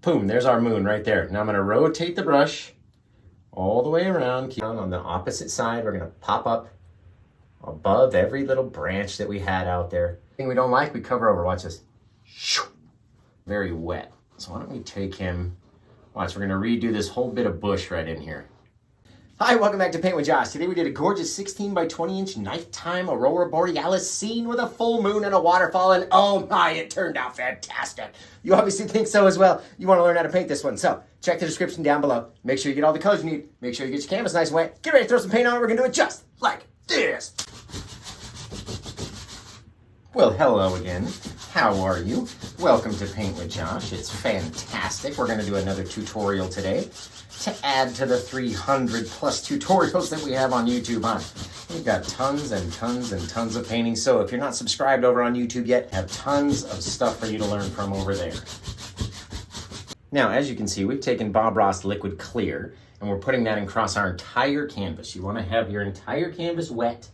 Boom, there's our moon right there. Now I'm gonna rotate the brush all the way around. Keep on the opposite side. We're gonna pop up above every little branch that we had out there. Anything we don't like, we cover over. Watch this. Very wet. So why don't we take him, watch, we're gonna redo this whole bit of bush right in here. Hi, welcome back to Paint with Josh. Today we did a gorgeous 16 by 20 inch nighttime Aurora Borealis scene with a full moon and a waterfall, and oh my, it turned out fantastic. You obviously think so as well. You wanna learn how to paint this one. So check the description down below. Make sure you get all the colors you need. Make sure you get your canvas nice and wet. Get ready to throw some paint on it. We're gonna do it just like this. Well, hello again. How are you? Welcome to Paint with Josh. It's fantastic. We're gonna do another tutorial today to add to the 300 plus tutorials that we have on YouTube. We've got tons and tons and tons of painting. So if you're not subscribed over on YouTube yet, have tons of stuff for you to learn from over there. Now, as you can see, we've taken Bob Ross Liquid Clear and we're putting that across our entire canvas. You wanna have your entire canvas wet.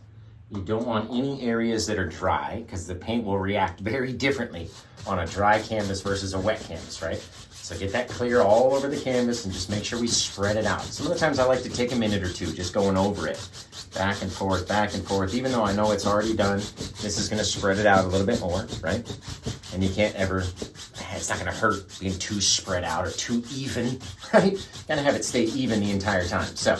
You don't want any areas that are dry because the paint will react very differently on a dry canvas versus a wet canvas, right? So get that clear all over the canvas and just make sure we spread it out. Some of the times I like to take a minute or two just going over it. Back and forth. Even though I know it's already done, this is gonna spread it out a little bit more, right? And you can't ever, it's not gonna hurt being too spread out or too even, right? Gotta have it stay even the entire time. So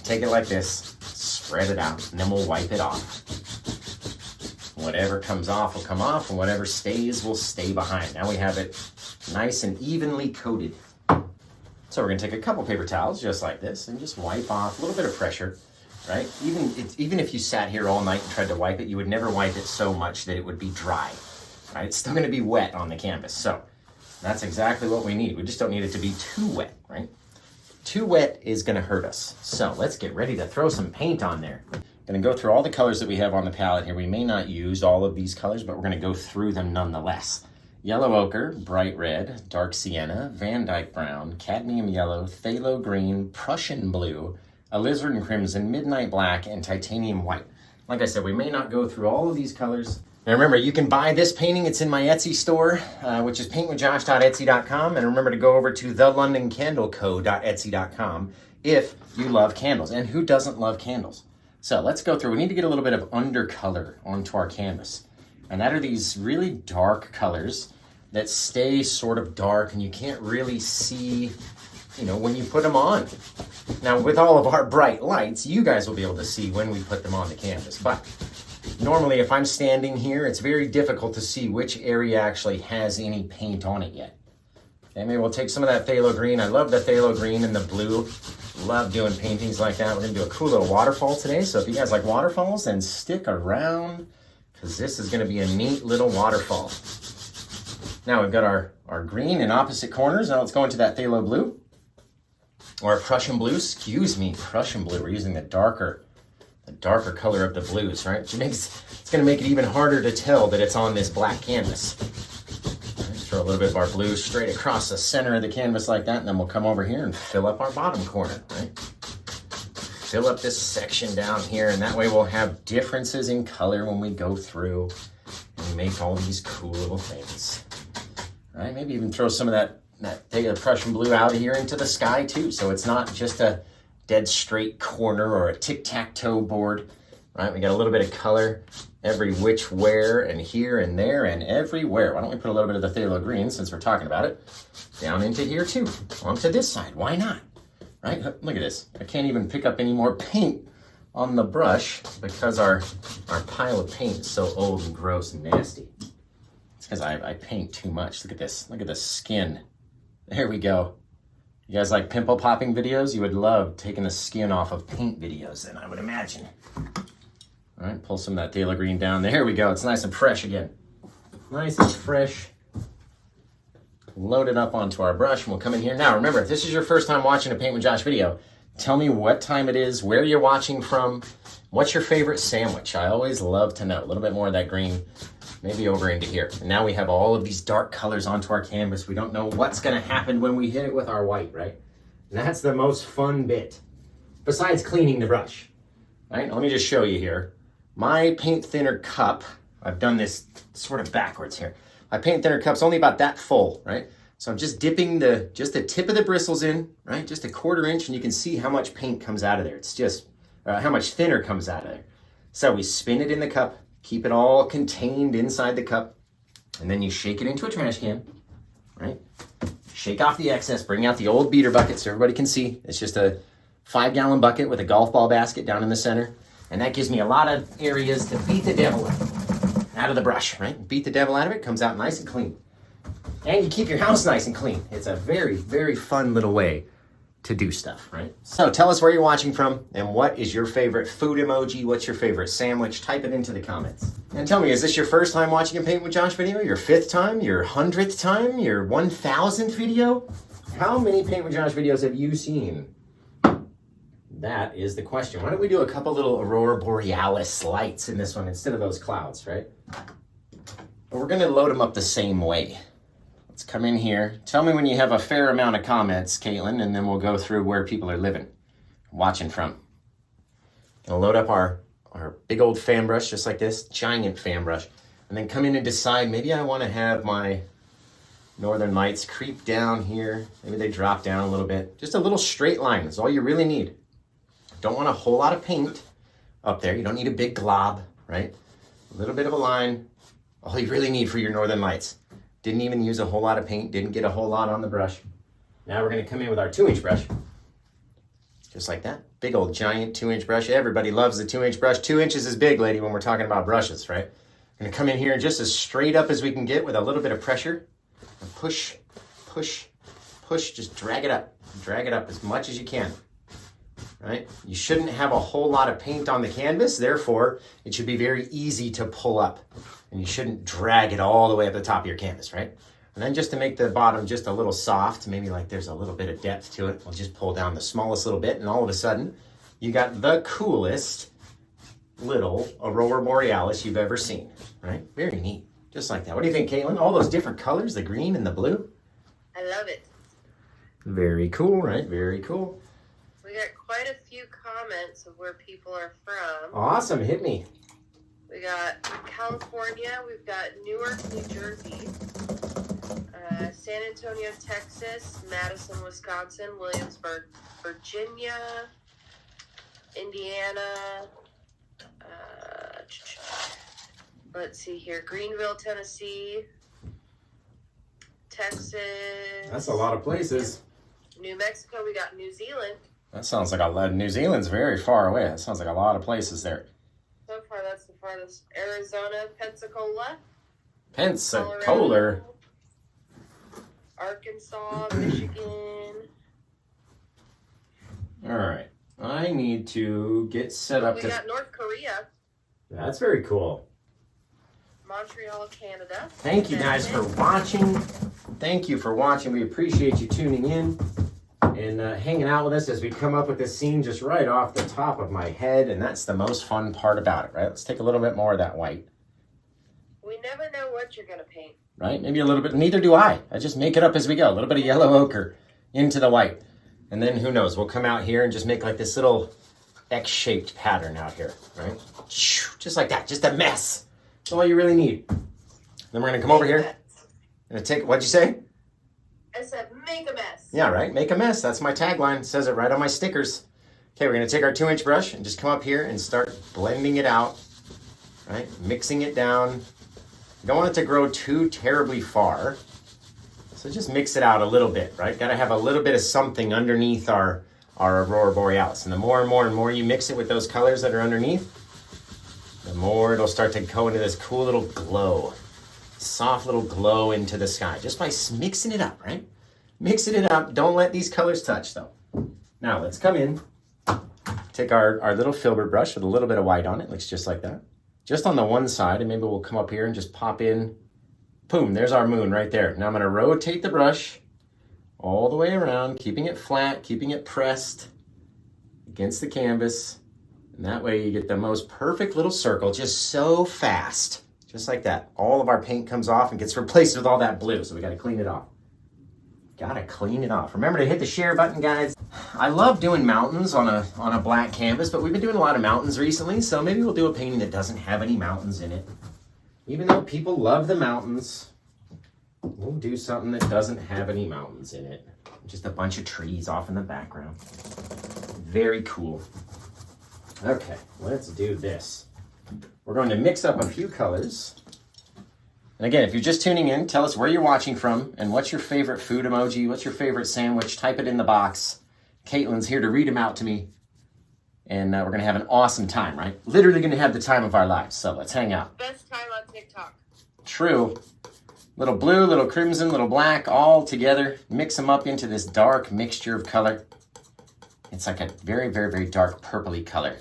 take it like this, spread it out, and then we'll wipe it off. Whatever comes off will come off, and whatever stays will stay behind. Now we have it nice and evenly coated. So we're gonna take a couple paper towels just like this and just wipe off a little bit of pressure, right? Even if you sat here all night and tried to wipe it, you would never wipe it so much that it would be dry, right? It's still gonna be wet on the canvas. So that's exactly what we need. We just don't need it to be too wet, right? Too wet is gonna hurt us. So let's get ready to throw some paint on there. Gonna go through all the colors that we have on the palette here. We may not use all of these colors, but we're gonna go through them nonetheless. Yellow ochre, bright red, dark sienna, Van Dyke brown, cadmium yellow, phthalo green, Prussian blue, alizarin crimson, midnight black, and titanium white. Like I said, we may not go through all of these colors. Now remember, you can buy this painting. It's in my Etsy store, which is paintwithjosh.etsy.com. And remember to go over to thelondoncandleco.etsy.com if you love candles. And who doesn't love candles? So let's go through. We need to get a little bit of undercolor onto our canvas. And that are these really dark colors that stay sort of dark and you can't really see, you know, when you put them on. Now with all of our bright lights, you guys will be able to see when we put them on the canvas. But normally if I'm standing here, it's very difficult to see which area actually has any paint on it yet. Okay, maybe we'll take some of that phthalo green. I love the phthalo green and the blue. Love doing paintings like that. We're gonna do a cool little waterfall today. So if you guys like waterfalls, then stick around because this is gonna be a neat little waterfall. Now we've got our green in opposite corners. Now let's go into that phthalo blue or Prussian blue. Excuse me, Prussian blue. We're using the darker color of the blues, right? It's gonna make it even harder to tell that it's on this black canvas. Let's throw a little bit of our blue straight across the center of the canvas like that, and then we'll come over here and fill up our bottom corner, right? Fill up this section down here, and that way we'll have differences in color when we go through and make all these cool little things. Right, maybe even throw some of that Prussian blue out of here into the sky too, so it's not just a dead straight corner or a tic-tac-toe board, right? We got a little bit of color every which where and here and there and everywhere. Why don't we put a little bit of the phthalo green, since we're talking about it, down into here too, onto this side. Why not, right? Look at this. I can't even pick up any more paint on the brush because our pile of paint is so old and gross and nasty. Because I paint too much. Look at this. Look at the skin. There we go. You guys like pimple popping videos? You would love taking the skin off of paint videos then, I would imagine. All right, pull some of that phthalo green down. There we go. It's nice and fresh again. Nice and fresh. Load it up onto our brush and we'll come in here. Now remember, if this is your first time watching a Paint with Josh video, tell me what time it is, where you're watching from, what's your favorite sandwich? I always love to know. A little bit more of that green. Maybe over into here. And now we have all of these dark colors onto our canvas. We don't know what's gonna happen when we hit it with our white, right? And that's the most fun bit, besides cleaning the brush, right? Let me just show you here. My paint thinner cup, I've done this sort of backwards here. My paint thinner cup's only about that full, right? So I'm just dipping just the tip of the bristles in, right? Just a 1/4 inch, and you can see how much paint comes out of there. It's just how much thinner comes out of there. So we spin it in the cup, keep it all contained inside the cup, and then you shake it into a trash can, right? Shake off the excess, bring out the old beater bucket so everybody can see. It's just a 5-gallon bucket with a golf ball basket down in the center. And that gives me a lot of areas to beat the devil out of the brush, right? Beat the devil out of it, comes out nice and clean. And you keep your house nice and clean. It's a very, very fun little way to do stuff, right? So tell us where you're watching from and what is your favorite food emoji? What's your favorite sandwich? Type it into the comments. And tell me, is this your first time watching a Paint with Josh video? Your 5th time? Your 100th time? Your 1000th video? How many Paint with Josh videos have you seen? That is the question. Why don't we do a couple little Aurora Borealis lights in this one instead of those clouds, right? But we're gonna load them up the same way. Let's come in here. Tell me when you have a fair amount of comments, Caitlin, and then we'll go through where people are living, watching from. Gonna load up our big old fan brush, just like this, giant fan brush, and then come in and decide, maybe I wanna have my Northern Lights creep down here. Maybe they drop down a little bit. Just a little straight line is all you really need. Don't want a whole lot of paint up there. You don't need a big glob, right? A little bit of a line. All you really need for your Northern Lights. Didn't even use a whole lot of paint. Didn't get a whole lot on the brush. Now we're gonna come in with our 2-inch brush. Just like that. Big old giant 2-inch brush. Everybody loves the 2-inch brush. 2 inches is big, lady, when we're talking about brushes, right? Gonna come in here just as straight up as we can get with a little bit of pressure. And push, push, push. Just drag it up. Drag it up as much as you can. Right? You shouldn't have a whole lot of paint on the canvas, therefore it should be very easy to pull up, and you shouldn't drag it all the way up the top of your canvas, right? And then just to make the bottom just a little soft, maybe like there's a little bit of depth to it, we'll just pull down the smallest little bit, and all of a sudden you got the coolest little Aurora Borealis you've ever seen, right? Very neat, just like that. What do you think, Caitlin? All those different colors, the green and the blue? I love it. Very cool, right? Very cool. We got quite a few comments of where people are from. Awesome, hit me. We got California, we've got Newark, New Jersey, San Antonio, Texas, Madison, Wisconsin, Williamsburg, Virginia, Indiana, let's see here, Greenville, Tennessee, Texas. That's a lot of places. New Mexico, we got New Zealand. That sounds like a lot. New Zealand's very far away. That sounds like a lot of places there. So far, that's the farthest. Arizona, Pensacola. Pensacola. Arkansas, Michigan. All right. I need to get set up. We got North Korea. That's very cool. Montreal, Canada. Thank you guys for watching. Thank you for watching. We appreciate you tuning in and hanging out with us as we come up with this scene just right off the top of my head, and that's the most fun part about it, right? Let's take a little bit more of that white. We never know what you're going to paint. Right? Maybe a little bit. Neither do I. I just make it up as we go. A little bit of yellow ochre into the white. And then who knows? We'll come out here and just make like this little X-shaped pattern out here, right? Just like that. Just a mess. That's all you really need. Then we're going to come over here. Gonna take, what'd you say? I said, make a mess. Yeah, right? Make a mess. That's my tagline. It says it right on my stickers. Okay, we're going to take our 2-inch brush and just come up here and start blending it out, right? Mixing it down. You don't want it to grow too terribly far. So just mix it out a little bit, right? Got to have a little bit of something underneath our Aurora Borealis. And the more and more and more you mix it with those colors that are underneath, the more it'll start to go into this cool little glow. Soft little glow into the sky just by mixing it up, right? Mixing it up. Don't let these colors touch though. Now let's come in, take our little filbert brush with a little bit of white on it. Looks just like that. Just on the one side, and maybe we'll come up here and just pop in. Boom, there's our moon right there. Now I'm gonna rotate the brush all the way around, keeping it flat, keeping it pressed against the canvas. And that way you get the most perfect little circle, just so fast. Just like that. All of our paint comes off and gets replaced with all that blue, so we gotta clean it off. Gotta clean it off. Remember to hit the share button, guys. I love doing mountains on a black canvas, but we've been doing a lot of mountains recently, so maybe we'll do a painting that doesn't have any mountains in it. Even though people love the mountains, We'll do something that doesn't have any mountains in it. Just a bunch of trees off in the background. Very cool. Okay, let's do this. We're going to mix up a few colors. And again, if you're just tuning in, tell us where you're watching from and what's your favorite food emoji, what's your favorite sandwich, type it in the box. Caitlin's here to read them out to me. And we're going to have an awesome time, right? Literally going to have the time of our lives. So let's hang out. Best time on TikTok. True. Little blue, little crimson, little black, all together. Mix them up into this dark mixture of color. It's like a very, very, very dark purpley color,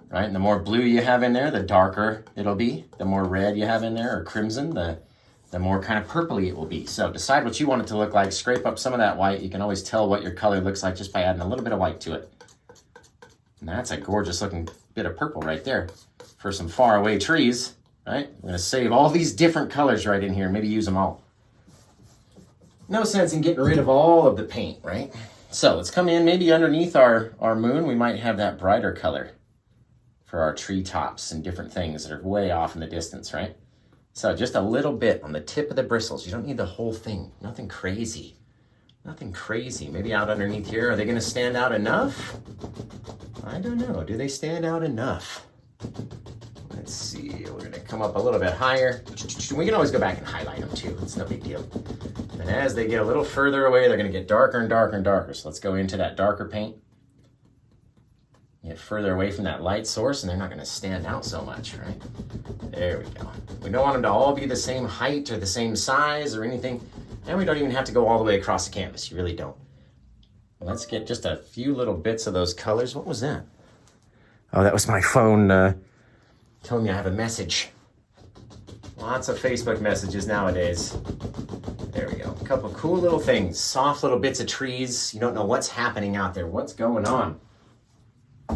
right? And the more blue you have in there, the darker it'll be. The more red you have in there, or crimson, the more kind of purpley it will be. So decide what you want it to look like. Scrape up some of that white. You can always tell what your color looks like just by adding a little bit of white to it. And that's a gorgeous looking bit of purple right there for some far away trees, right? We're gonna save all these different colors right in here and maybe use them all. No sense in getting rid of all of the paint, right? So let's come in, maybe underneath our moon, we might have that brighter color for our treetops and different things that are way off in the distance, right? So just a little bit on the tip of the bristles. You don't need the whole thing, nothing crazy. Nothing crazy. Maybe out underneath here. Are they gonna stand out enough? I don't know. Do they stand out enough? Let's see. We're gonna come up a little bit higher. We can always go back and highlight them too. It's no big deal. And as they get a little further away, they're gonna get darker and darker and darker. So let's go into that darker paint. Get further away from that light source and they're not gonna stand out so much, right? There we go. We don't want them to all be the same height or the same size or anything. And we don't even have to go all the way across the canvas. You really don't. Let's get just a few little bits of those colors. What was that? Oh, that was my phone telling me I have a message. Lots of Facebook messages nowadays. There we go. A couple of cool little things. Soft little bits of trees. You don't know what's happening out there. What's going on?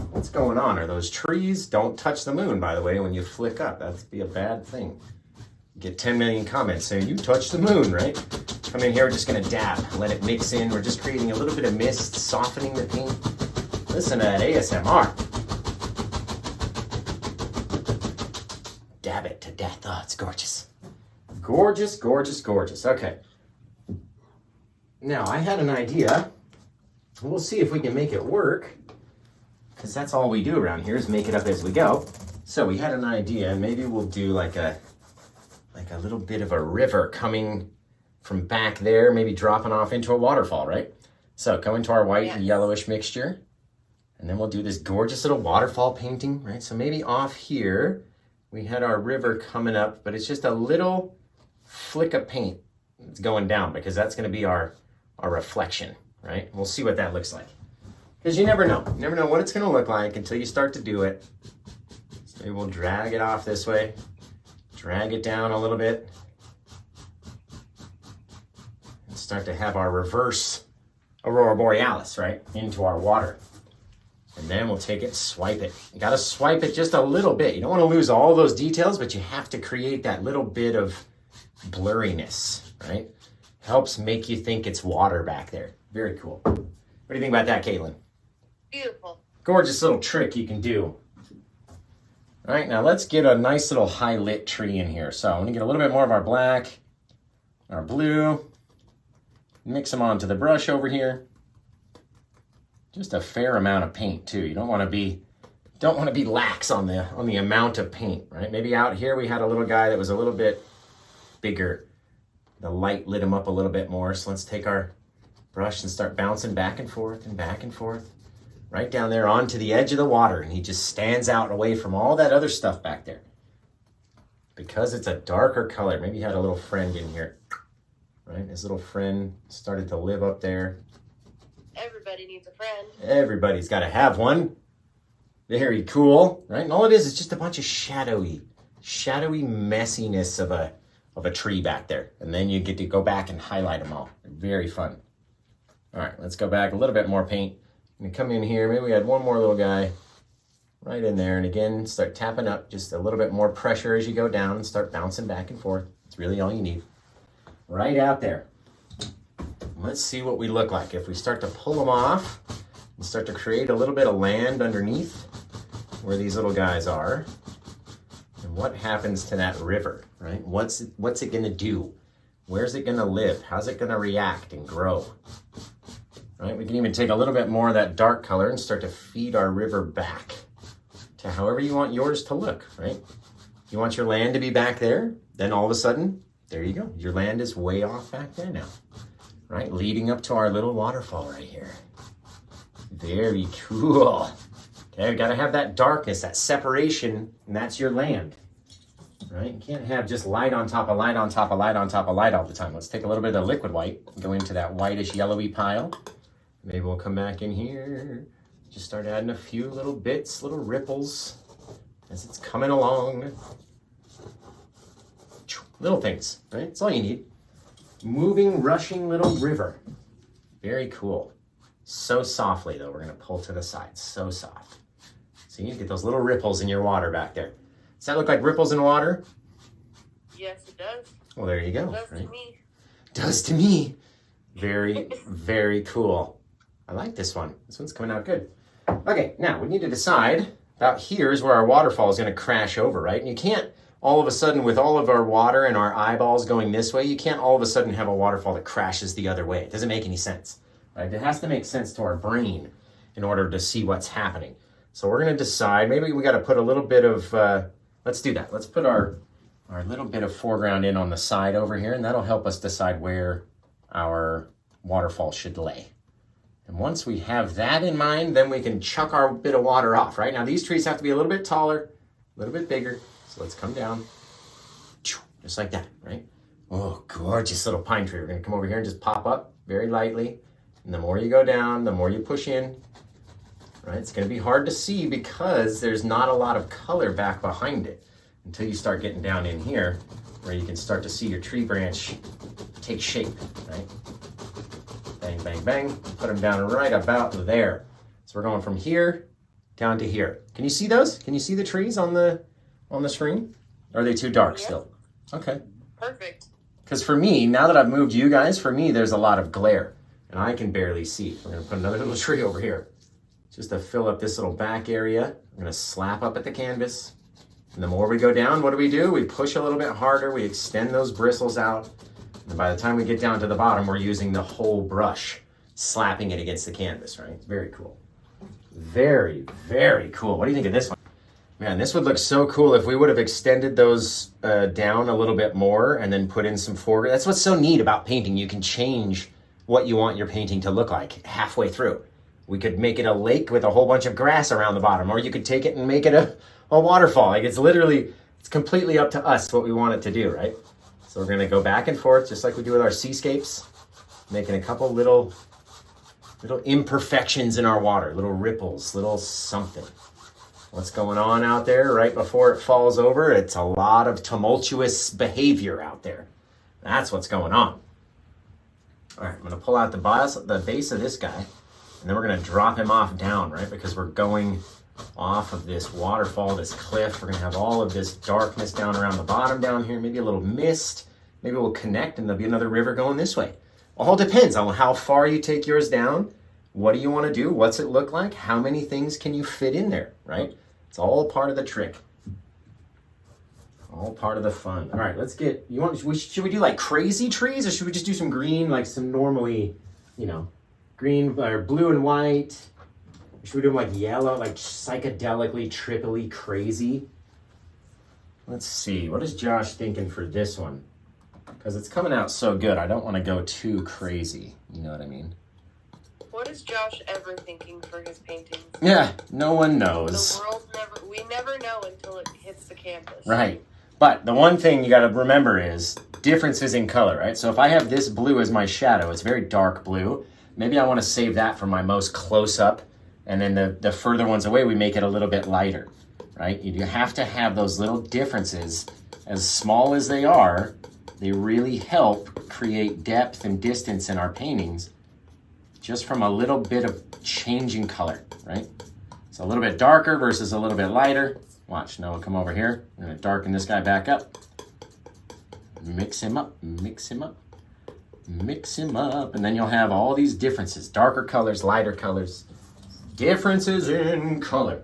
What's going on? Are those trees? Don't touch the moon, by the way, when you flick up. That'd be a bad thing. Get 10 million comments saying, you touched the moon, right? Come in here, we're just gonna dab, let it mix in. We're just creating a little bit of mist, softening the paint. Listen to that ASMR. Dab it to death. Oh, it's gorgeous. Gorgeous, gorgeous, gorgeous. Okay. Now, I had an idea. We'll see if we can make it work, because that's all we do around here is make it up as we go. So we had an idea. Maybe we'll do like a little bit of a river coming from back there, maybe dropping off into a waterfall, right? So go into our white and yellowish mixture, and then we'll do this gorgeous little waterfall painting, right? So maybe off here, we had our river coming up, but it's just a little flick of paint that's going down because that's gonna be our reflection, right? We'll see what that looks like. Because you never know. You never know what it's gonna look like until you start to do it. So maybe we'll drag it off this way. Drag it down a little bit and start to have our reverse Aurora Borealis, right, into our water. And then we'll take it, swipe it. You gotta swipe it just a little bit. You don't wanna lose all those details, but you have to create that little bit of blurriness, right? Helps make you think it's water back there. Very cool. What do you think about that, Caitlin? Beautiful. Gorgeous little trick you can do. All right, now let's get a nice little high lit tree in here. So I'm gonna get a little bit more of our black, our blue, mix them onto the brush over here. Just a fair amount of paint too. You don't wanna be lax on the amount of paint, right? Maybe out here we had a little guy that was a little bit bigger. The light lit him up a little bit more. So let's take our brush and start bouncing back and forth and back and forth. Right down there onto the edge of the water, and he just stands out away from all that other stuff back there. Because it's a darker color. Maybe he had a little friend in here, right? His little friend started to live up there. Everybody needs a friend. Everybody's got to have one. Very cool, right? And all it is just a bunch of shadowy messiness of a tree back there. And then you get to go back and highlight them all. Very fun. All right, let's go back a little bit more paint. I'm gonna come in here, maybe we had one more little guy right in there, and again, start tapping up, just a little bit more pressure as you go down and start bouncing back and forth. It's really all you need. Right out there. Let's see what we look like. If we start to pull them off and start to create a little bit of land underneath where these little guys are, and what happens to that river, right? What's it gonna do? Where's it gonna live? How's it gonna react and grow? Right, we can even take a little bit more of that dark color and start to feed our river back to however you want yours to look, right? You want your land to be back there, then all of a sudden, there you go. Your land is way off back there now, right? Leading up to our little waterfall right here. Very cool. Okay, we gotta have that darkness, that separation, and that's your land, right? You can't have just light on top of light on top of light on top of light all the time. Let's take a little bit of liquid white, go into that whitish yellowy pile. Maybe we'll come back in here, just start adding a few little bits, little ripples as it's coming along. Little things, right? That's all you need. Moving, rushing little river. Very cool. So softly though, we're gonna pull to the side, so soft. See, you get those little ripples in your water back there. Does that look like ripples in water? Yes, it does. Well, there you go. It does right? to me. Does to me. Very, very cool. I like this one. This one's coming out good. Okay, now we need to decide about here's where our waterfall is going to crash over, right? And you can't all of a sudden, with all of our water and our eyeballs going this way, you can't all of a sudden have a waterfall that crashes the other way. It doesn't make any sense, right? It has to make sense to our brain in order to see what's happening. So we're going to decide, maybe we got to put a little bit of, let's do that. Let's put our little bit of foreground in on the side over here, and that'll help us decide where our waterfall should lay. And once we have that in mind, then we can chuck our bit of water off, right? Now these trees have to be a little bit taller, a little bit bigger. So let's come down, just like that, right? Oh, gorgeous little pine tree. We're gonna come over here and just pop up very lightly. And the more you go down, the more you push in, right? It's gonna be hard to see because there's not a lot of color back behind it until you start getting down in here where you can start to see your tree branch take shape, right? Bang, bang, bang, put them down right about there. So we're going from here down to here. Can you see those? Can you see the trees on the screen? Or are they too dark still? Okay. Perfect. Because for me, now that I've moved you guys, for me, there's a lot of glare and I can barely see. We're gonna put another little tree over here just to fill up this little back area. I'm gonna slap up at the canvas. And the more we go down, what do? We push a little bit harder, we extend those bristles out. And by the time we get down to the bottom, we're using the whole brush, slapping it against the canvas, right? It's very cool. Very, very cool. What do you think of this one? Man, this would look so cool if we would have extended those down a little bit more and then put in some foreground. That's what's so neat about painting. You can change what you want your painting to look like halfway through. We could make it a lake with a whole bunch of grass around the bottom, or you could take it and make it a waterfall. Like it's completely up to us what we want it to do, right? So we're gonna go back and forth just like we do with our seascapes, making a couple little imperfections in our water, little ripples, little something. What's going on out there right before it falls over? It's a lot of tumultuous behavior out there. That's what's going on. All right, I'm gonna pull out the base of this guy, and then we're gonna drop him off down, right? Because we're going off of this waterfall, this cliff. We're gonna have all of this darkness down around the bottom down here, maybe a little mist. Maybe we'll connect and there'll be another river going this way. All depends on how far you take yours down. What do you want to do? What's it look like? How many things can you fit in there, right? It's all part of the trick. All part of the fun. All right, let's get, should we do like crazy trees or should we just do some green, like some normally, green or blue and white? Or should we do them like yellow, like psychedelically, triply crazy? Let's see, what is Josh thinking for this one? Because it's coming out so good, I don't want to go too crazy. You know what I mean? What is Josh ever thinking for his paintings? Yeah, no one knows. The world we never know until it hits the canvas. Right. But the one thing you got to remember is differences in color, right? So if I have this blue as my shadow, it's very dark blue. Maybe I want to save that for my most close-up, and then the further ones away, we make it a little bit lighter, right? You have to have those little differences, as small as they are. They really help create depth and distance in our paintings just from a little bit of changing color, right? So a little bit darker versus a little bit lighter. Watch, now we'll come over here. I'm gonna darken this guy back up. Mix him up, mix him up, mix him up. And then you'll have all these differences, darker colors, lighter colors, differences in color.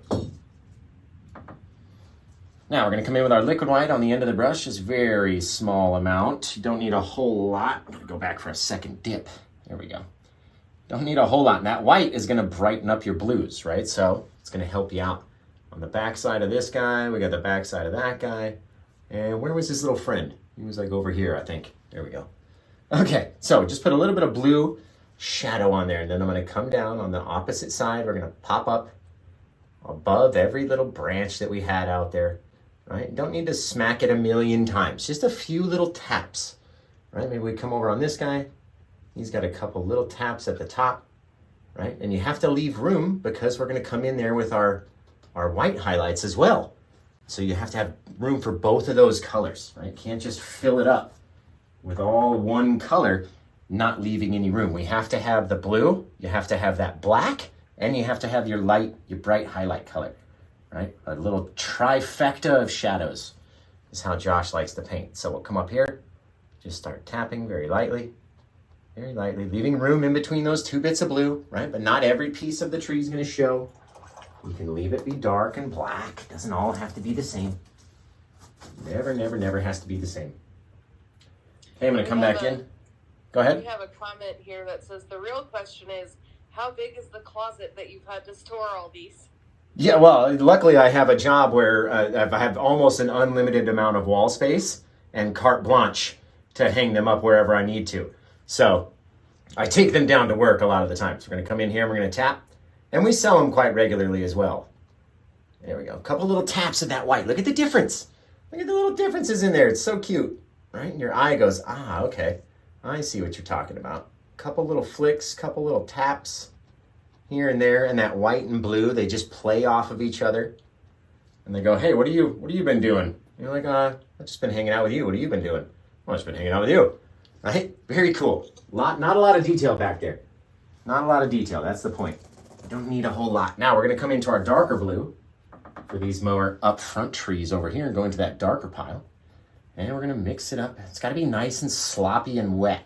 Now we're gonna come in with our liquid white on the end of the brush, just very small amount. You don't need a whole lot. I'm gonna go back for a second dip. There we go. Don't need a whole lot. And that white is gonna brighten up your blues, right? So it's gonna help you out. On the back side of this guy, we got the back side of that guy. And where was his little friend? He was like over here, I think. There we go. Okay, so just put a little bit of blue shadow on there, and then I'm gonna come down on the opposite side. We're gonna pop up above every little branch that we had out there. Right? Don't need to smack it a million times. Just a few little taps. Right? Maybe we come over on this guy. He's got a couple little taps at the top. Right? And you have to leave room because we're going to come in there with our white highlights as well. So you have to have room for both of those colors. Right? Can't just fill it up with all one color, not leaving any room. We have to have the blue, you have to have that black, and you have to have your light, your bright highlight color. Right? A little trifecta of shadows is how Josh likes to paint. So we'll come up here, just start tapping very lightly, leaving room in between those two bits of blue, right? But not every piece of the tree is going to show. You can leave it be dark and black. It doesn't all have to be the same. Never has to be the same. Okay, I'm going to come back in. Go ahead. We have a comment here that says, the real question is, how big is the closet that you've had to store all these? Yeah, well, luckily I have a job where I have almost an unlimited amount of wall space and carte blanche to hang them up wherever I need to. So I take them down to work a lot of the time. So we're going to come in here and we're going to tap. And we sell them quite regularly as well. There we go. A couple little taps of that white. Look at the difference. Look at the little differences in there. It's so cute, right? And your eye goes, ah, okay. I see what you're talking about. Couple little flicks, couple little taps here and there, and that white and blue, they just play off of each other. And they go, hey, what have you been doing? And you're like, I've just been hanging out with you. What have you been doing? Well, I've just been hanging out with you. Right? Very cool. Not a lot of detail back there. Not a lot of detail. That's the point. You don't need a whole lot. Now we're going to come into our darker blue for these more up front trees over here and go into that darker pile. And we're going to mix it up. It's got to be nice and sloppy and wet.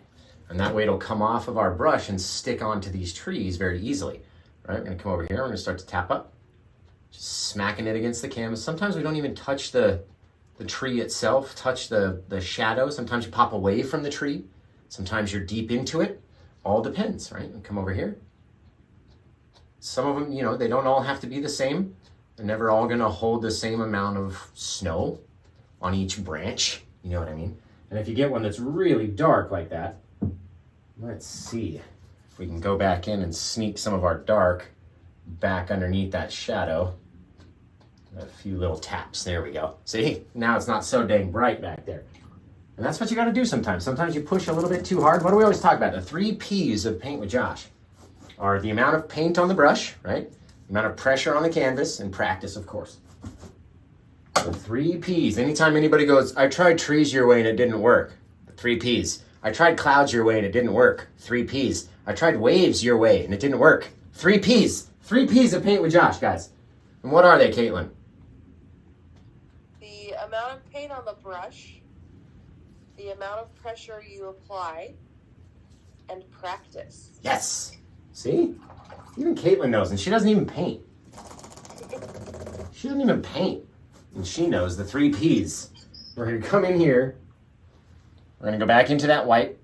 And that way it'll come off of our brush and stick onto these trees very easily. Right, we're gonna come over here, we're gonna start to tap up. Just smacking it against the canvas. Sometimes we don't even touch the tree itself, touch the shadow. Sometimes you pop away from the tree. Sometimes you're deep into it. All depends, right? And come over here. Some of them, they don't all have to be the same. They're never all gonna hold the same amount of snow on each branch. You know what I mean? And if you get one that's really dark like that, let's see. We can go back in and sneak some of our dark back underneath that shadow. A few little taps, there we go. See, now it's not so dang bright back there. And that's what you gotta do sometimes. Sometimes you push a little bit too hard. What do we always talk about? The 3 P's of Paint with Josh are the amount of paint on the brush, right? The amount of pressure on the canvas, and practice, of course. The 3 P's. Anytime anybody goes, I tried trees your way and it didn't work. The 3 P's. I tried clouds your way and it didn't work. 3 P's. I tried waves your way and it didn't work. 3 P's. 3 P's of Paint with Josh, guys. And what are they, Caitlin? The amount of paint on the brush, the amount of pressure you apply, and practice. Yes. See? Even Caitlin knows, and she doesn't even paint. She doesn't even paint. And she knows the 3 P's. We're going to come in here. We're going to go back into that white.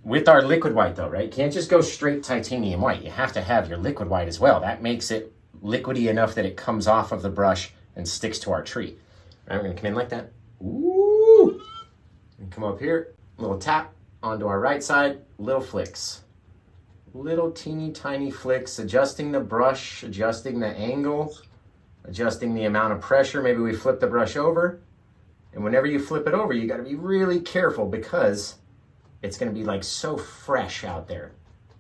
With our liquid white though, right? Can't just go straight titanium white. You have to have your liquid white as well. That makes it liquidy enough that it comes off of the brush and sticks to our tree. All right, we're gonna come in like that. Ooh! And come up here, little tap onto our right side, little flicks. Little teeny tiny flicks, adjusting the brush, adjusting the angle, adjusting the amount of pressure. Maybe we flip the brush over. And whenever you flip it over, you gotta be really careful because it's going to be like so fresh out there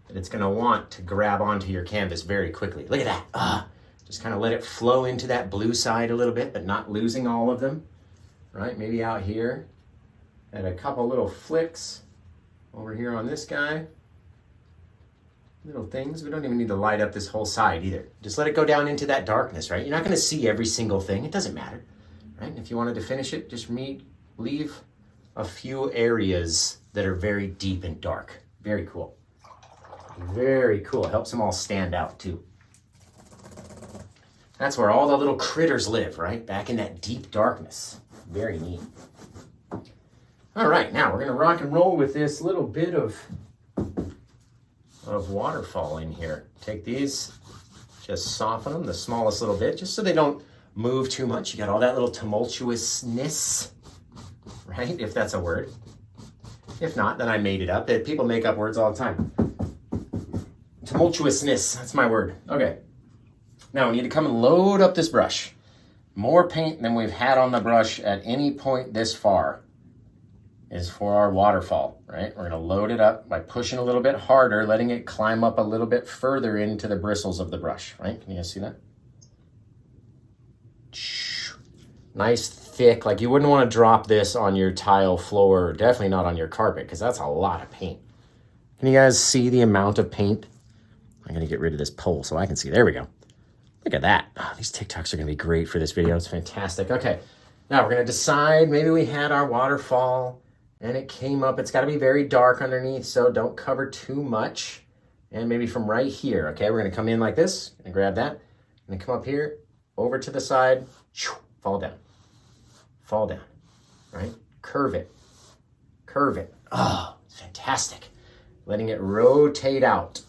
that it's going to want to grab onto your canvas very quickly. Look at that. Just kind of let it flow into that blue side a little bit, but not losing all of them. Right? Maybe out here. And a couple little flicks over here on this guy. Little things. We don't even need to light up this whole side either. Just let it go down into that darkness, right? You're not going to see every single thing. It doesn't matter. Right? And if you wanted to finish it, just leave a few areas that are very deep and dark. Very cool. Very cool. Helps them all stand out too. That's where all the little critters live, right? Back in that deep darkness. Very neat. All right, now we're gonna rock and roll with this little bit of waterfall in here. Take these, just soften them the smallest little bit, just so they don't move too much. You got all that little tumultuousness, right? If that's a word. If not, then I made it up. People make up words all the time. Tumultuousness, that's my word. Okay. Now we need to come and load up this brush. More paint than we've had on the brush at any point this far is for our waterfall, right? We're gonna load it up by pushing a little bit harder, letting it climb up a little bit further into the bristles of the brush, right? Can you guys see that? Nice thick, like you wouldn't want to drop this on your tile floor, definitely not on your carpet, because that's a lot of paint. Can you guys see the amount of paint? I'm gonna get rid of this pole so I can see. There we go. Look at that. Oh, these TikToks are gonna be great for this video. It's fantastic. Okay, now we're gonna decide, maybe we had our waterfall and it came up. It's gotta be very dark underneath, so don't cover too much. And maybe from right here, okay? We're gonna come in like this and grab that. And then come up here, over to the side, fall down. Fall down, right? Curve it, curve it. Oh, it's fantastic. Letting it rotate out.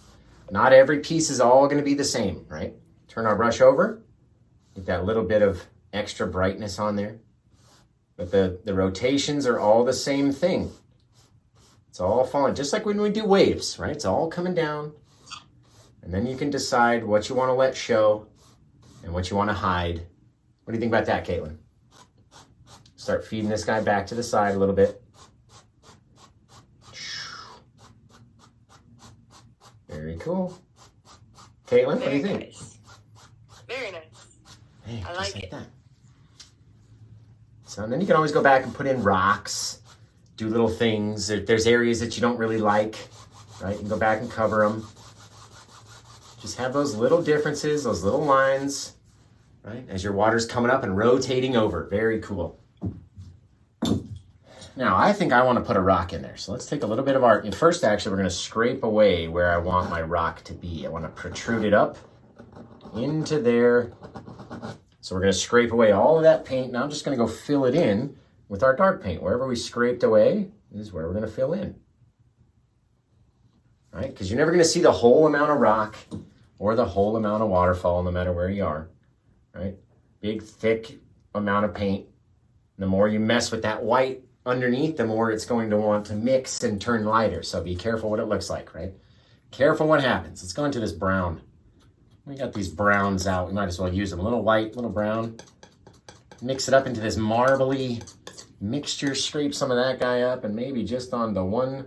Not every piece is all gonna be the same, right? Turn our brush over, get that little bit of extra brightness on there. But the rotations are all the same thing. It's all falling, just like when we do waves, right? It's all coming down. And then you can decide what you want to let show and what you want to hide. What do you think about that, Caitlin? Start feeding this guy back to the side a little bit. Very cool. Caitlin, what do you think? Nice. Very nice. Hey, I like it. That. So and then you can always go back and put in rocks, do little things. If there's areas that you don't really like, right? You can go back and cover them. Just have those little differences, those little lines, right? As your water's coming up and rotating over. Very cool. Now, I think I want to put a rock in there. So let's take a little bit of our, first actually, we're going to scrape away where I want my rock to be. I want to protrude it up into there. So we're going to scrape away all of that paint. Now I'm just going to go fill it in with our dark paint. Wherever we scraped away is where we're going to fill in. Right? Because you're never going to see the whole amount of rock or the whole amount of waterfall, no matter where you are. Right? Big, thick amount of paint. The more you mess with that white underneath, the more it's going to want to mix and turn lighter. So be careful what it looks like, right? Careful what happens. Let's go into this brown. We got these browns out. We might as well use them. A little white, a little brown. Mix it up into this marbly mixture. Scrape some of that guy up, and maybe just on the one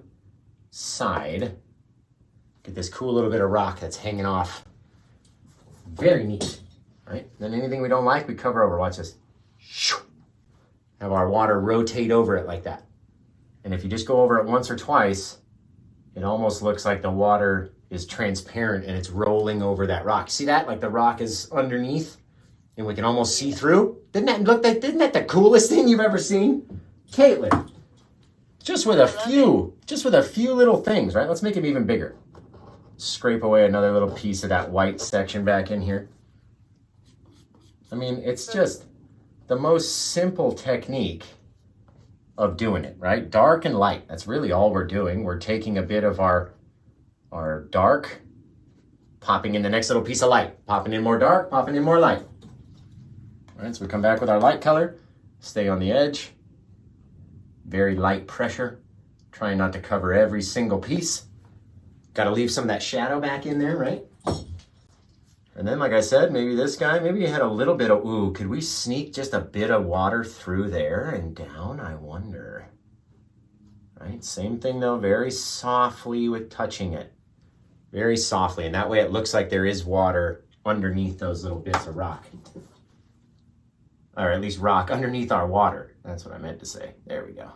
side, get this cool little bit of rock that's hanging off. Very neat, right? Then anything we don't like, we cover over. Watch this. Have our water rotate over it like that. And if you just go over it once or twice, it almost looks like the water is transparent and it's rolling over that rock. See that? Like the rock is underneath and we can almost see through. Isn't that the coolest thing you've ever seen? Caitlin, just with a few little things, right? Let's make it even bigger. Scrape away another little piece of that white section back in here. I mean, it's just the most simple technique of doing it, right? Dark and light. That's really all we're doing. We're taking a bit of our dark, popping in the next little piece of light, popping in more dark, popping in more light. All right, so we come back with our light color, stay on the edge, very light pressure, trying not to cover every single piece. Got to leave some of that shadow back in there, right? And then, like I said, maybe this guy, maybe you had a little bit of, ooh, could we sneak just a bit of water through there and down? I wonder. Right, same thing though, very softly with touching it. Very softly, and that way it looks like there is water underneath those little bits of rock. Or at least rock underneath our water. That's what I meant to say. There we go.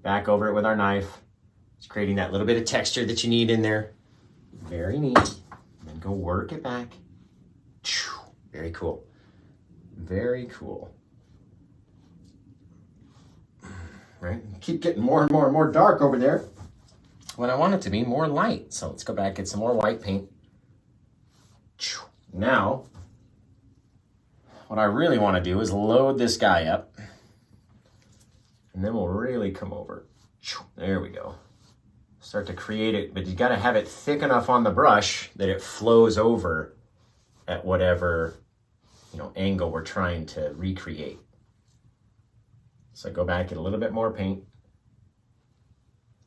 Back over it with our knife. Just creating that little bit of texture that you need in there. Very neat. And then go work it back. Very cool. Very cool. Right? Keep getting more and more and more dark over there when I want it to be more light. So let's go back, get some more white paint. Now, what I really want to do is load this guy up. And then we'll really come over. There we go. Start to create it, but you got to have it thick enough on the brush that it flows over at whatever, you know, angle we're trying to recreate. So go back, get a little bit more paint.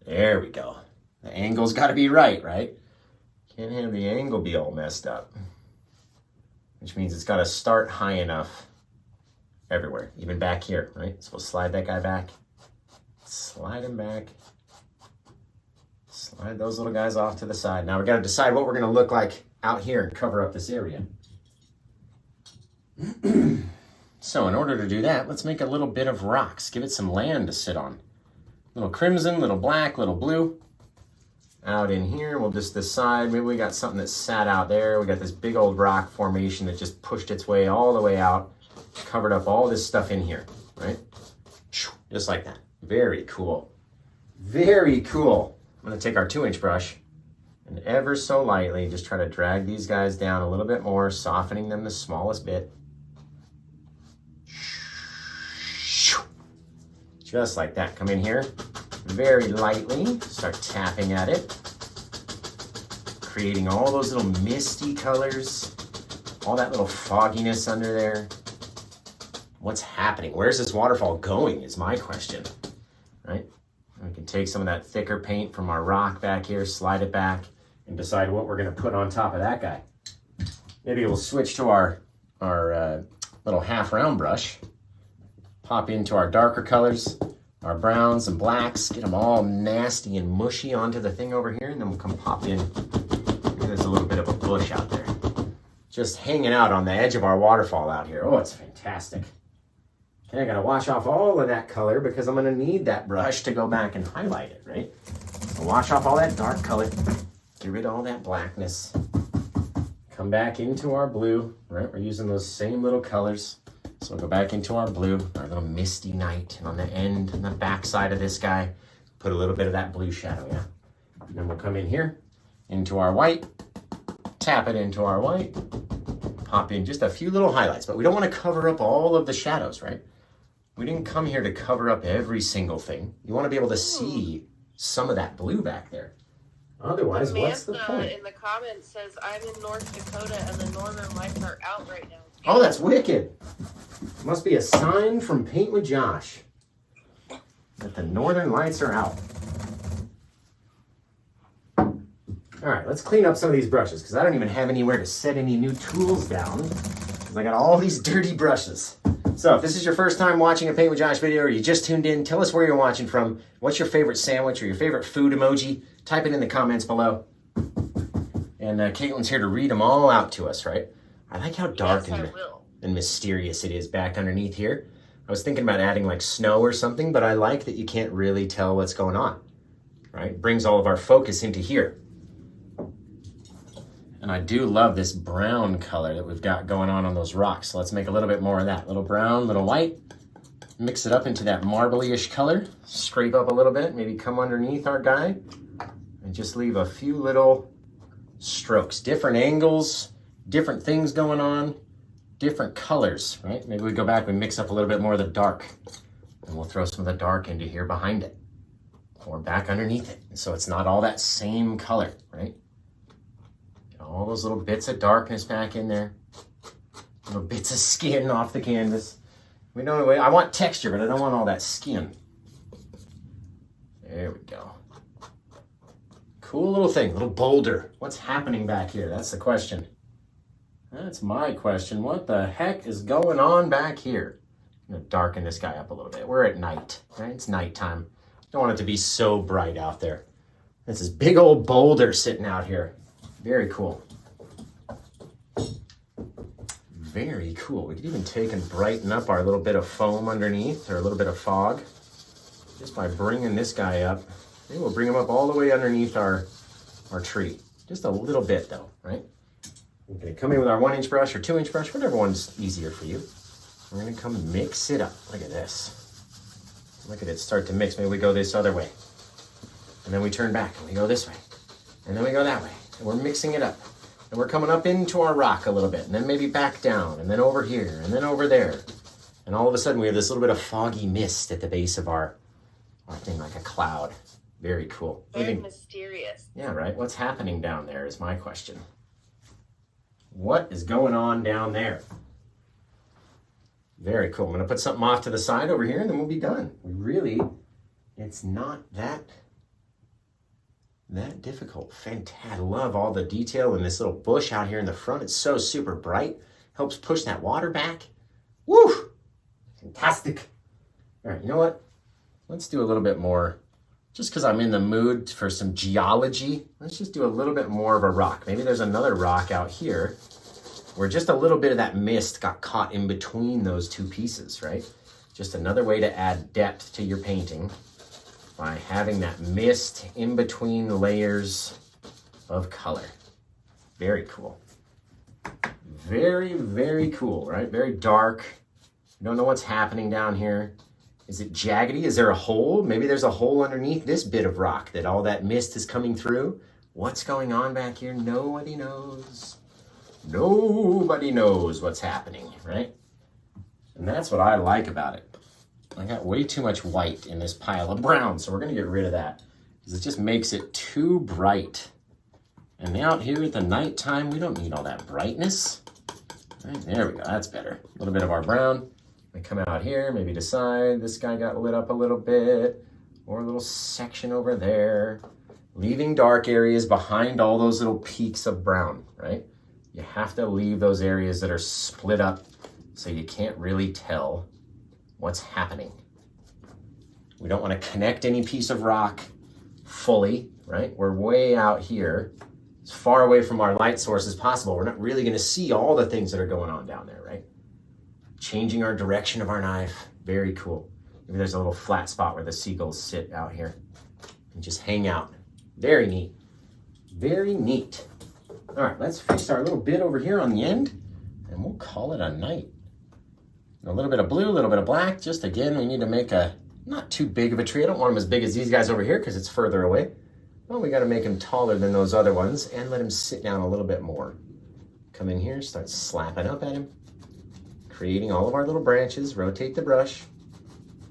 There we go. The angle's got to be right, right? Can't have the angle be all messed up. Which means it's got to start high enough everywhere, even back here, right? So we'll slide that guy back. Slide him back. Slide those little guys off to the side. Now we got to decide what we're going to look like out here and cover up this area. So in order to do that, let's make a little bit of rocks. Give it some land to sit on. Little crimson, little black, little blue. Out in here, we'll just decide, maybe we got something that sat out there. We got this big old rock formation that just pushed its way all the way out, covered up all this stuff in here, right? Just like that. Very cool. Very cool. I'm going to take our 2-inch brush and ever so lightly just try to drag these guys down a little bit more, softening them the smallest bit. Just like that. Come in here very lightly, start tapping at it, creating all those little misty colors, all that little fogginess under there. What's happening? Where's this waterfall going is my question, right? And we can take some of that thicker paint from our rock back here, slide it back, and decide what we're going to put on top of that guy. Maybe we'll switch to our little half round brush, pop into our darker colors, our browns and blacks, get them all nasty and mushy onto the thing over here, and then we'll come pop in. There's a little bit of a bush out there, just hanging out on the edge of our waterfall out here. Oh, it's fantastic. Okay, I gotta wash off all of that color because I'm gonna need that brush to go back and highlight it, right? So wash off all that dark color, get rid of all that blackness. Come back into our blue, right? We're using those same little colors. So we'll go back into our blue, our little misty night, and on the end and the back side of this guy, put a little bit of that blue shadow, yeah? And then we'll come in here, into our white, tap it into our white, pop in just a few little highlights, but we don't want to cover up all of the shadows, right? We didn't come here to cover up every single thing. You want to be able to see some of that blue back there. Otherwise, what's the point? In the comments says, I'm in North Dakota and the northern lights are out right now. Oh, that's wicked. Must be a sign from Paint with Josh that the northern lights are out. All right, let's clean up some of these brushes because I don't even have anywhere to set any new tools down because I got all these dirty brushes. So if this is your first time watching a Paint with Josh video or you just tuned in, tell us where you're watching from. What's your favorite sandwich or your favorite food emoji? Type it in the comments below. And Caitlin's here to read them all out to us, right? I like how dark and mysterious it is back underneath here. I was thinking about adding like snow or something, but I like that you can't really tell what's going on, right? It brings all of our focus into here. And I do love this brown color that we've got going on those rocks. So let's make a little bit more of that. Little brown, little white. Mix it up into that marbly-ish color. Scrape up a little bit, maybe come underneath our guy. And just leave a few little strokes. Different angles, different things going on, different colors, right? Maybe we go back and mix up a little bit more of the dark. And we'll throw some of the dark into here behind it. Or back underneath it. So it's not all that same color, right? All those little bits of darkness back in there. Little bits of skin off the canvas. We don't. I want texture, but I don't want all that skin. There we go. Cool little thing, little boulder. What's happening back here? That's the question. That's my question. What the heck is going on back here? I'm gonna darken this guy up a little bit. We're at night, right? It's nighttime. Don't want it to be so bright out there. That's this big old boulder sitting out here. Very cool. Very cool. We could even take and brighten up our little bit of foam underneath or a little bit of fog just by bringing this guy up. Maybe we'll bring him up all the way underneath our tree. Just a little bit though, right? We're gonna come in with our 1-inch brush or 2-inch brush, whatever one's easier for you. We're gonna come mix it up. Look at this. Look at it start to mix. Maybe we go this other way. And then we turn back and we go this way. And then we go that way. And we're mixing it up. And we're coming up into our rock a little bit, and then maybe back down, and then over here, and then over there. And all of a sudden we have this little bit of foggy mist at the base of our thing, like a cloud. Very cool. Very mysterious. Yeah, right? What's happening down there is my question. What is going on down there? Very cool. I'm going to put something off to the side over here, and then we'll be done. It's not that difficult. Fantastic. I love all the detail in this little bush out here in the front. It's so super bright. Helps push that water back. Woo! Fantastic. All right, you know what? Let's do a little bit more. Just because I'm in the mood for some geology, let's just do a little bit more of a rock. Maybe there's another rock out here where just a little bit of that mist got caught in between those two pieces, right? Just another way to add depth to your painting by having that mist in between the layers of color. Very cool. Very, very cool, right? Very dark. You don't know what's happening down here. Is it jaggedy? Is there a hole? Maybe there's a hole underneath this bit of rock that all that mist is coming through. What's going on back here? Nobody knows. Nobody knows what's happening, right? And that's what I like about it. I got way too much white in this pile of brown, so we're gonna get rid of that because it just makes it too bright. And out here at the nighttime, we don't need all that brightness. Right, there we go, that's better. A little bit of our brown. I come out here, maybe decide this guy got lit up a little bit, or a little section over there, leaving dark areas behind all those little peaks of brown, right? You have to leave those areas that are split up so you can't really tell what's happening. We don't want to connect any piece of rock fully, right? We're way out here, as far away from our light source as possible. We're not really going to see all the things that are going on down there, right? Changing our direction of our knife. Very cool. Maybe there's a little flat spot where the seagulls sit out here and just hang out. Very neat. Very neat. All right, let's fix our little bit over here on the end and we'll call it a night. A little bit of blue, a little bit of black. Just again, we need to make a not too big of a tree. I don't want them as big as these guys over here because it's further away. Well, we got to make him taller than those other ones and let him sit down a little bit more. Come in here, start slapping up at him. Creating all of our little branches, rotate the brush,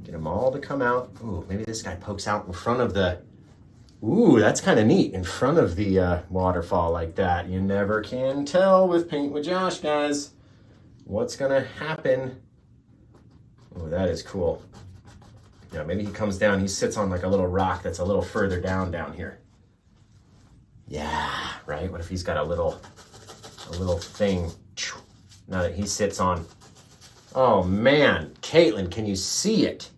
get them all to come out. Ooh, maybe this guy pokes out in front of the, ooh, that's kind of neat, in front of the waterfall like that. You never can tell with Paint with Josh, guys, what's gonna happen. Oh, that is cool. Yeah, maybe he comes down, he sits on like a little rock that's a little further down here. Yeah, right, what if he's got a little thing, now that he sits on. Oh man, Caitlin, can you see it?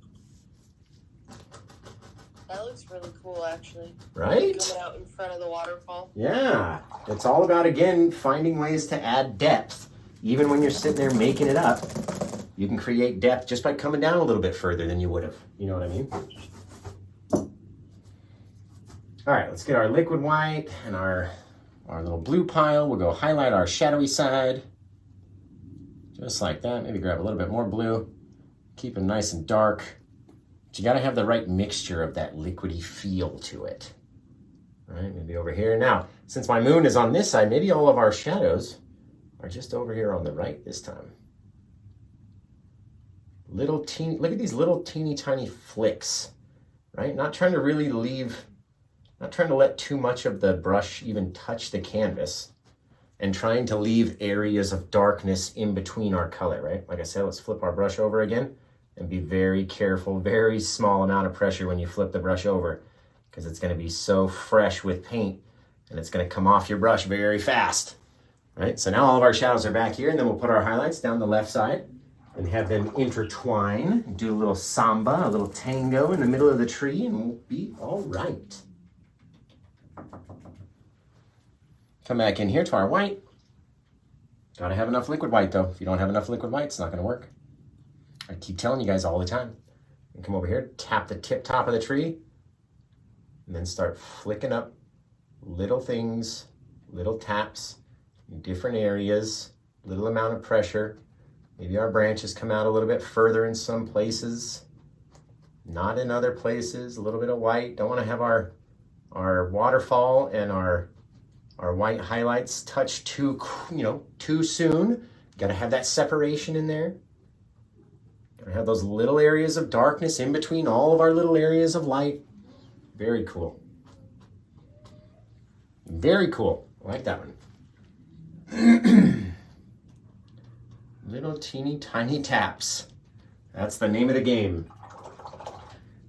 That looks really cool, actually. Right? Coming out in front of the waterfall. Yeah, it's all about, again, finding ways to add depth. Even when you're sitting there making it up, you can create depth just by coming down a little bit further than you would have. You know what I mean? All right, let's get our liquid white and our little blue pile. We'll go highlight our shadowy side. Just like that. Maybe grab a little bit more blue. Keep it nice and dark. But you got to have the right mixture of that liquidy feel to it. All right, maybe over here. Now, since my moon is on this side, maybe all of our shadows are just over here on the right this time. Look at these little teeny tiny flicks, right? Not trying to really not trying to let too much of the brush even touch the canvas. And trying to leave areas of darkness in between our color, right? Like I said, let's flip our brush over again and be very careful, very small amount of pressure when you flip the brush over because it's gonna be so fresh with paint and it's gonna come off your brush very fast, right? So now all of our shadows are back here and then we'll put our highlights down the left side and have them intertwine, do a little samba, a little tango in the middle of the tree and we'll be all right. Come back in here to our white. Gotta have enough liquid white though. If you don't have enough liquid white, it's not gonna work. I keep telling you guys all the time. And come over here, tap the tip top of the tree, and then start flicking up little things, little taps in different areas, little amount of pressure. Maybe our branches come out a little bit further in some places, not in other places, a little bit of white. Don't wanna have our waterfall and our our white highlights touch too, too soon. Got to have that separation in there. Got to have those little areas of darkness in between all of our little areas of light. Very cool. Very cool. I like that one. Little teeny tiny taps. That's the name of the game.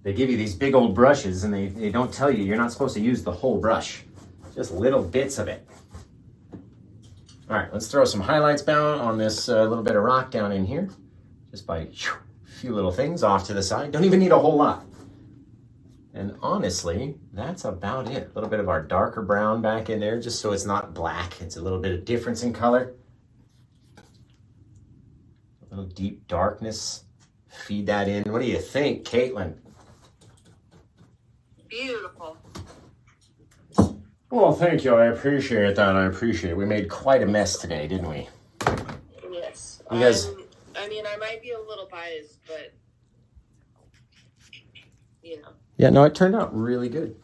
They give you these big old brushes and they don't tell you you're not supposed to use the whole brush. Just little bits of it. All right, let's throw some highlights down on this little bit of rock down in here. Just by a few little things off to the side. Don't even need a whole lot. And honestly, that's about it. A little bit of our darker brown back in there, just so it's not black. It's a little bit of difference in color. A little deep darkness. Feed that in. What do you think, Caitlin? Beautiful. Well, thank you. I appreciate that. I appreciate it. We made quite a mess today, didn't we? Yes. You guys... I mean, I might be a little biased, but, you know. Yeah, no, it turned out really good.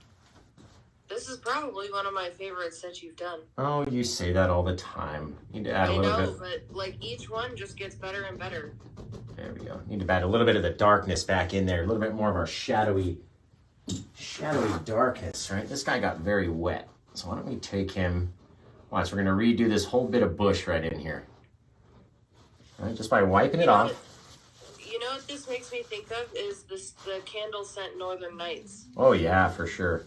This is probably one of my favorites that you've done. Oh, you say that all the time. You need to add a little bit. I know, but like each one just gets better and better. There we go. Need to add a little bit of the darkness back in there. A little bit more of our shadowy darkness, right? This guy got very wet. So why don't we take him... Watch, we're going to redo this whole bit of bush right in here. All right, just by wiping it off. You know what this makes me think of is the candle scent Northern Nights. Oh yeah, for sure.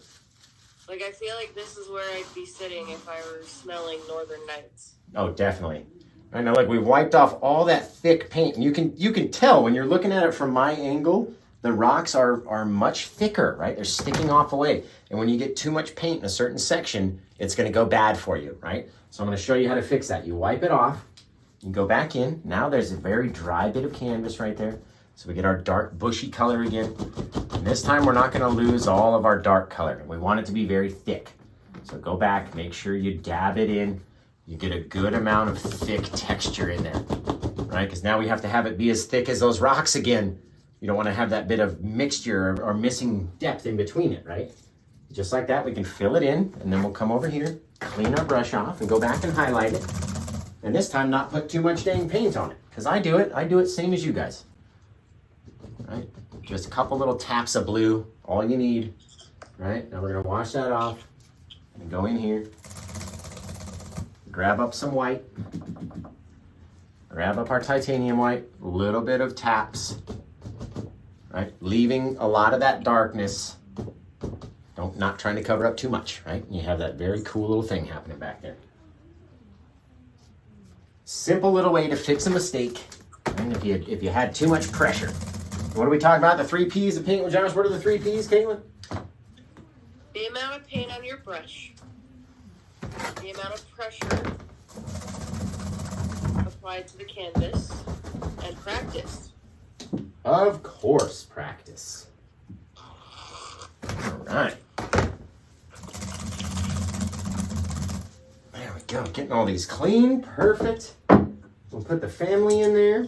Like I feel like this is where I'd be sitting if I were smelling Northern Nights. Oh, definitely. I know, like we've wiped off all that thick paint. And you can tell when you're looking at it from my angle, the rocks are much thicker, right? They're sticking off away. And when you get too much paint in a certain section, it's going to go bad for you, right? So I'm going to show you how to fix that. You wipe it off. You go back in. Now there's a very dry bit of canvas right there. So we get our dark bushy color again. And this time we're not going to lose all of our dark color. We want it to be very thick. So go back, make sure you dab it in. You get a good amount of thick texture in there, right? Because now we have to have it be as thick as those rocks again. You don't want to have that bit of mixture or missing depth in between it, right? Just like that, we can fill it in, and then we'll come over here, clean our brush off, and go back and highlight it. And this time not put too much dang paint on it, because I do it same as you guys. Right? Just a couple little taps of blue, all you need. Right? Now we're gonna wash that off and go in here, grab up some white, grab up our titanium white, a little bit of taps, right? Leaving a lot of that darkness. Not trying to cover up too much, right? You have that very cool little thing happening back there. Simple little way to fix a mistake. And if you had too much pressure. What are we talking about? The 3 P's of paint. Well, Josh, what are the 3 P's, Caitlin? The amount of paint on your brush. The amount of pressure applied to the canvas. And practice. Of course, practice. All right. There we go. Getting all these clean. Perfect. We'll put the family in there.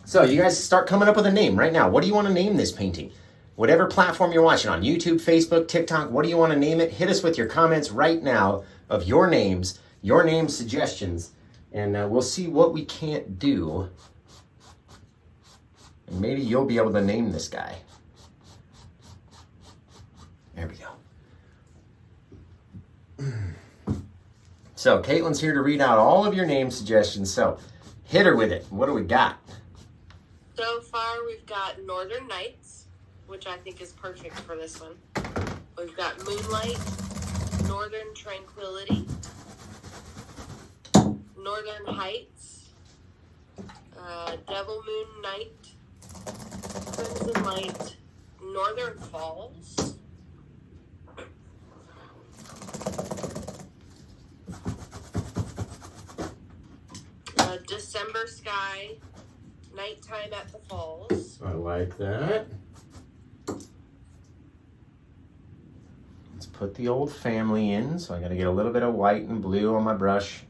So you guys start coming up with a name right now. What do you want to name this painting? Whatever platform you're watching on, YouTube, Facebook, TikTok, what do you want to name it? Hit us with your comments right now of your names, your name suggestions, and we'll see what we can't do. And maybe you'll be able to name this guy. There we go. So Caitlin's here to read out all of your name suggestions. So hit her with it. What do we got? So far we've got Northern Nights, which I think is perfect for this one. We've got Moonlight, Northern Tranquility, Northern Heights, Devil Moon Night, Crimson Light, Northern Falls, December Sky, Nighttime at the Falls. I like that. Let's put the old family in. So I got to get a little bit of white and blue on my brush.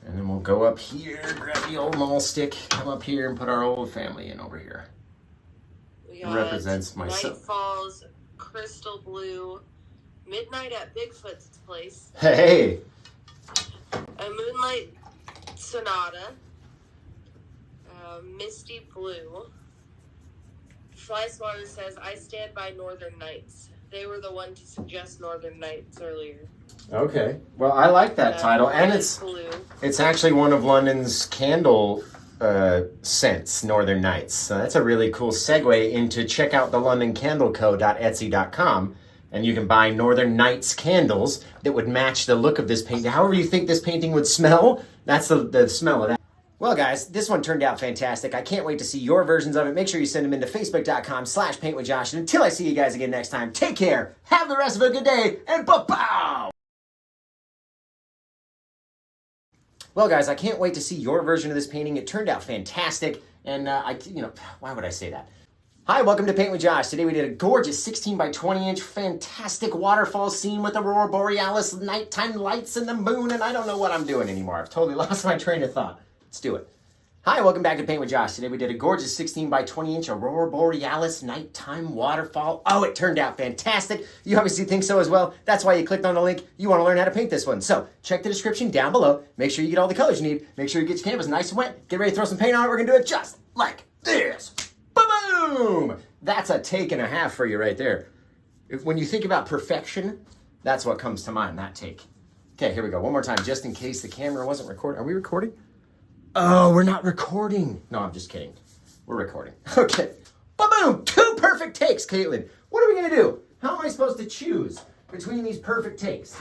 And then we'll go up here, grab the old maul stick, come up here and put our old family in over here. We got Represents my Night Falls, Crystal Blue, Midnight at Bigfoot's Place, Hey. a Moonlight Sonata, Misty Blue. Fly Swatter says, I stand by Northern Nights. They were the one to suggest Northern Nights earlier. Okay. Well, I like that title, and it's actually one of London's candle scents, Northern Nights. So that's a really cool segue into check out the LondonCandleCo.etsy.com, and you can buy Northern Nights candles that would match the look of this painting. However you think this painting would smell, that's the smell of that. Well, guys, this one turned out fantastic. I can't wait to see your versions of it. Make sure you send them into facebook.com/paintwithjosh. And until I see you guys again next time, take care, have the rest of a good day, and ba-pow! Well, guys, I can't wait to see your version of this painting. It turned out fantastic, and why would I say that? Hi, welcome to Paint with Josh. Today we did a gorgeous 16 by 20 inch fantastic waterfall scene with aurora borealis, nighttime lights, and the moon, and I don't know what I'm doing anymore. I've totally lost my train of thought. Let's do it. Hi, welcome back to Paint with Josh. Today we did a gorgeous 16 by 20 inch aurora borealis nighttime waterfall. Oh, it turned out fantastic. You obviously think so as well. That's why you clicked on the link. You want to learn how to paint this one. So check the description down below. Make sure you get all the colors you need. Make sure you get your canvas nice and wet. Get ready to throw some paint on it. We're going to do it just like this. Boom! That's a take and a half for you right there. When you think about perfection, that's what comes to mind, that take. Okay, here we go. One more time, just in case the camera wasn't recording. Are we recording? Oh, we're not recording. No, I'm just kidding. We're recording. Okay. Boom! 2 perfect takes, Caitlin. What are we going to do? How am I supposed to choose between these perfect takes?